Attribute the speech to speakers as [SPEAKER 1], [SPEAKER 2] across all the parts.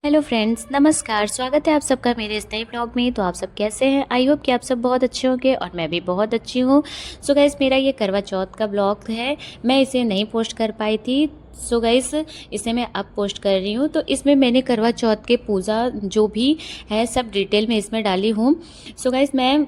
[SPEAKER 1] Hello friends, नमस्कार। स्वागत है आप सबका मेरे इस नए ब्लॉग में। तो आप सब कैसे हैं? आई होप कि आप सब बहुत अच्छे होंगे और मैं भी बहुत अच्छी हूँ। सो गाइस, मेरा ये करवा चौथ का ब्लॉग है। मैं इसे नहीं पोस्ट कर पाई थी, सो गाइस इसे मैं अब पोस्ट कर रही हूँ। तो इसमें मैंने करवा चौथ के पूजा जो भी है सब डिटेल में इसमें डाली हूँ। सो गाइस, मैं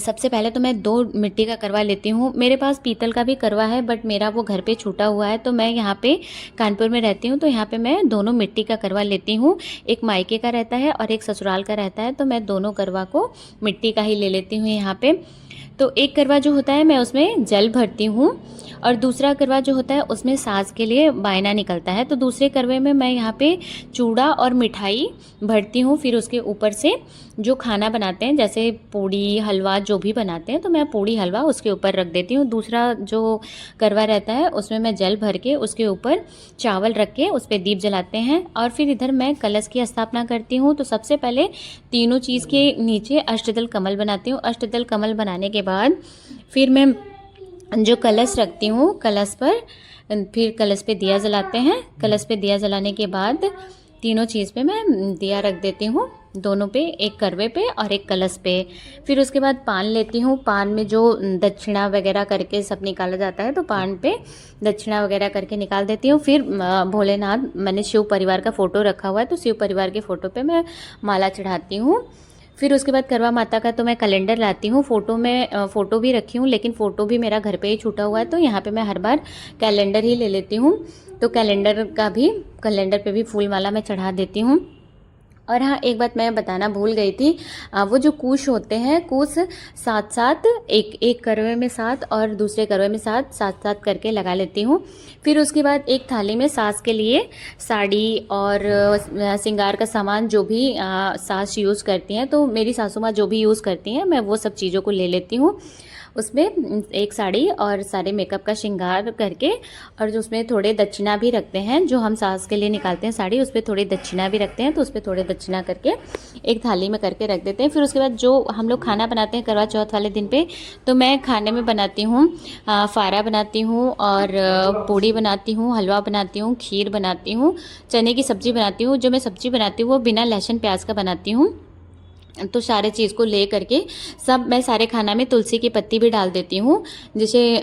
[SPEAKER 1] सबसे पहले तो मैं 2 मिट्टी का करवा लेती हूँ। मेरे पास पीतल का भी करवा है, बट मेरा वो घर पे छूटा हुआ है। तो मैं यहाँ पे कानपुर में रहती हूँ, तो यहाँ पे मैं दोनों मिट्टी का करवा लेती हूँ। एक मायके का रहता है और एक ससुराल का रहता है, तो मैं दोनों करवा को मिट्टी का ही ले लेती हूँ यहाँ पे। तो एक करवा जो होता है मैं उसमें जल भरती हूँ, और दूसरा करवा जो होता है उसमें सास के लिए बायना निकलता है। तो दूसरे करवे में मैं यहाँ पे चूड़ा और मिठाई भरती हूँ। फिर उसके ऊपर से जो खाना बनाते हैं, जैसे पूड़ी हलवा जो भी बनाते हैं, तो मैं पूड़ी हलवा उसके ऊपर रख देती हूँ। दूसरा जो करवा रहता है उसमें मैं जल भर के उसके ऊपर चावल रख के उस पर दीप जलाते हैं। और फिर इधर मैं कलश की स्थापना करती हूँ। तो सबसे पहले तीनों चीज़ के नीचे अष्टदल कमल बनाती हूँ। अष्टदल कमल बनाने के बाद फिर मैं जो कलश रखती हूँ, कलश पर फिर कलश पे दिया जलाते हैं। कलश पे दिया जलाने के बाद तीनों चीज़ पे मैं दिया रख देती हूँ, दोनों पे, एक करवे पे और एक कलश पे। फिर उसके बाद पान लेती हूँ। पान में जो दक्षिणा वगैरह करके सब निकाला जाता है, तो पान पे दक्षिणा वगैरह करके निकाल देती हूँ। फिर भोलेनाथ, मैंने शिव परिवार का फ़ोटो रखा हुआ है, तो शिव परिवार के फ़ोटो पे मैं माला चढ़ाती हूँ। फिर उसके बाद करवा माता का तो मैं कैलेंडर लाती हूँ। फ़ोटो भी रखी हूँ, लेकिन फ़ोटो भी मेरा घर पे ही छूटा हुआ है, तो यहाँ पे मैं हर बार कैलेंडर ही ले लेती हूँ। तो कैलेंडर पे भी फूल माला मैं चढ़ा देती हूँ। और हाँ, एक बात मैं बताना भूल गई थी। वो जो कुश होते हैं, कुश साथ साथ एक एक करवे में 7 और दूसरे करवे में 7 साथ साथ करके लगा लेती हूँ। फिर उसके बाद एक थाली में सास के लिए साड़ी और श्रृंगार का सामान जो भी सास यूज़ करती हैं, तो मेरी सासू माँ जो भी यूज़ करती हैं, मैं वो सब चीज़ों को ले लेती हूँ। उसमें एक साड़ी और सारे मेकअप का श्रृंगार करके, और जो उसमें थोड़े दक्षिणा भी रखते हैं, जो हम सास के लिए निकालते हैं साड़ी, उस पर थोड़ी दक्षिणा भी रखते हैं, तो उस पर थोड़े दक्षिणा करके एक थाली में करके रख देते हैं। फिर उसके बाद जो हम लोग खाना बनाते हैं करवा चौथ वाले दिन पे, तो मैं खाने में बनाती हूँ फारा बनाती हूँ, और पूड़ी बनाती हूँ, हलवा बनाती हूँ, खीर बनाती हूँ, चने की सब्ज़ी बनाती हूँ। जो मैं सब्ज़ी बनाती हूँ वो बिना लहसुन प्याज का बनाती हूँ। तो सारे चीज़ को ले करके सब मैं सारे खाना में तुलसी की पत्ती भी डाल देती हूँ। जैसे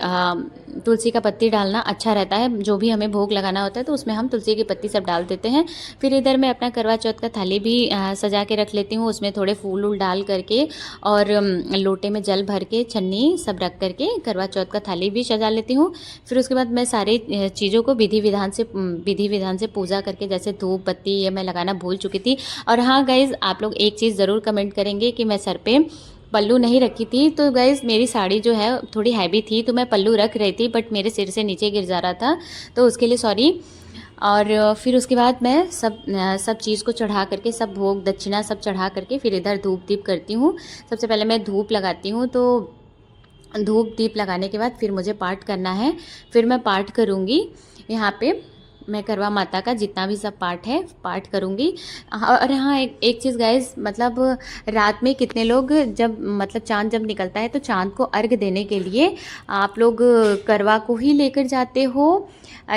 [SPEAKER 1] तुलसी का पत्ती डालना अच्छा रहता है, जो भी हमें भोग लगाना होता है तो उसमें हम तुलसी की पत्ती सब डाल देते हैं। फिर इधर मैं अपना करवा चौथ का थाली भी सजा के रख लेती हूँ। उसमें थोड़े फूल वूल डाल करके और लोटे में जल भर के छन्नी सब रख करके करवा चौथ का थाली भी सजा लेती हूँ। फिर उसके बाद मैं सारी चीज़ों को विधि विधान से पूजा करके, जैसे धूप बत्ती ये मैं लगाना भूल चुकी थी। और हाँ गाइज़, आप लोग एक चीज़ ज़रूर कमेंट करेंगे कि मैं सर पे पल्लू नहीं रखी थी। तो गाइज़, मेरी साड़ी जो है थोड़ी हैवी थी, तो मैं पल्लू रख रही थी, बट मेरे सिर से नीचे गिर जा रहा था, तो उसके लिए सॉरी। और फिर उसके बाद मैं सब चीज़ को चढ़ा करके, सब भोग दक्षिणा सब चढ़ा करके, फिर इधर धूप दीप करती हूँ। सबसे पहले मैं धूप लगाती हूँ। तो धूप दीप लगाने के बाद फिर मुझे पाठ करना है। फिर मैं पाठ करूँगी यहाँ पे, मैं करवा माता का जितना भी सब पाठ है पाठ करूँगी। और हाँ, एक चीज़ गाइस, मतलब रात में कितने लोग, जब मतलब चांद जब निकलता है, तो चांद को अर्घ देने के लिए आप लोग करवा को ही लेकर जाते हो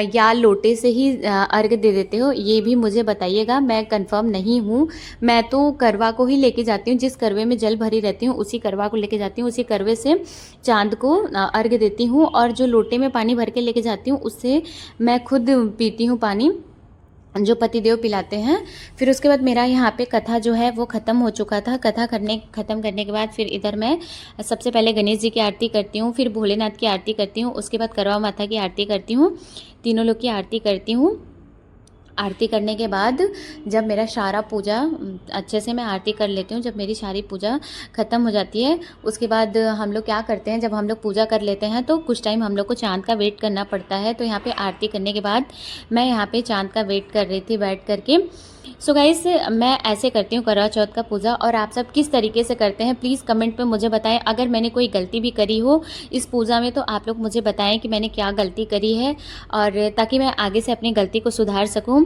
[SPEAKER 1] या लोटे से ही अर्घ दे देते हो, ये भी मुझे बताइएगा। मैं कंफर्म नहीं हूँ। मैं तो करवा को ही लेके जाती हूँ, जिस करवे में जल भरी रहती हूँ उसी करवा को लेके जाती हूँ, उसी करवे से चांद को अर्घ देती हूँ। और जो लोटे में पानी भर के लेके जाती हूँ, उससे मैं खुद पीती हूँ पानी, जो पतिदेव पिलाते हैं। फिर उसके बाद मेरा यहाँ पे कथा जो है वो ख़त्म हो चुका था। कथा ख़त्म करने के बाद फिर इधर मैं सबसे पहले गणेश जी की आरती करती हूँ, फिर भोलेनाथ की आरती करती हूँ, उसके बाद करवा माता की आरती करती हूँ, तीनों लोग की आरती करती हूँ। आरती करने के बाद जब मेरा सारा पूजा अच्छे से मैं आरती कर लेती हूँ, जब मेरी सारी पूजा ख़त्म हो जाती है, उसके बाद हम लोग क्या करते हैं, जब हम लोग पूजा कर लेते हैं तो कुछ टाइम हम लोग को चाँद का वेट करना पड़ता है। तो यहाँ पे आरती करने के बाद मैं यहाँ पे चाँद का वेट कर रही थी बैठ करके। सो गाइस, मैं ऐसे करती हूँ करवा चौथ का पूजा। और आप सब किस तरीके से करते हैं प्लीज़ कमेंट पे मुझे बताएं। अगर मैंने कोई गलती भी करी हो इस पूजा में, तो आप लोग मुझे बताएं कि मैंने क्या गलती करी है, और ताकि मैं आगे से अपनी गलती को सुधार सकूँ।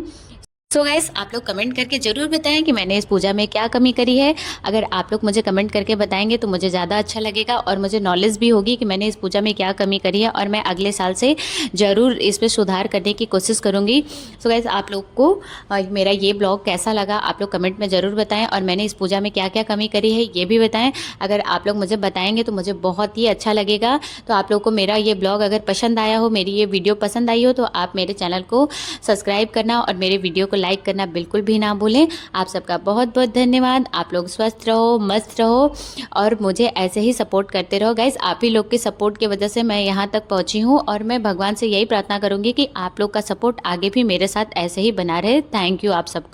[SPEAKER 1] सो गाइस, आप लोग कमेंट करके ज़रूर बताएं कि मैंने इस पूजा में क्या कमी करी है। अगर आप लोग मुझे कमेंट करके बताएंगे तो मुझे ज़्यादा अच्छा लगेगा और मुझे नॉलेज भी होगी कि मैंने इस पूजा में क्या कमी करी है, और मैं अगले साल से ज़रूर इस पर सुधार करने की कोशिश करूँगी। सो गाइस, आप लोग को मेरा ये ब्लॉग कैसा लगा आप लोग कमेंट में ज़रूर बताएं, और मैंने इस पूजा में क्या क्या कमी करी है ये भी बताएं। अगर आप लोग मुझे बताएंगे तो मुझे बहुत ही अच्छा लगेगा। तो आप लोग को मेरा ये ब्लॉग अगर पसंद आया हो, मेरी ये वीडियो पसंद आई हो, तो आप मेरे चैनल को सब्सक्राइब करना और मेरे वीडियो को लाइक करना बिल्कुल भी ना भूलें। आप सबका बहुत बहुत धन्यवाद। आप लोग स्वस्थ रहो, मस्त रहो और मुझे ऐसे ही सपोर्ट करते रहो। गाइस, आप ही लोग के सपोर्ट की वजह से मैं यहाँ तक पहुँची हूँ, और मैं भगवान से यही प्रार्थना करूँगी कि आप लोग का सपोर्ट आगे भी मेरे साथ ऐसे ही बना रहे। थैंक यू आप सबको।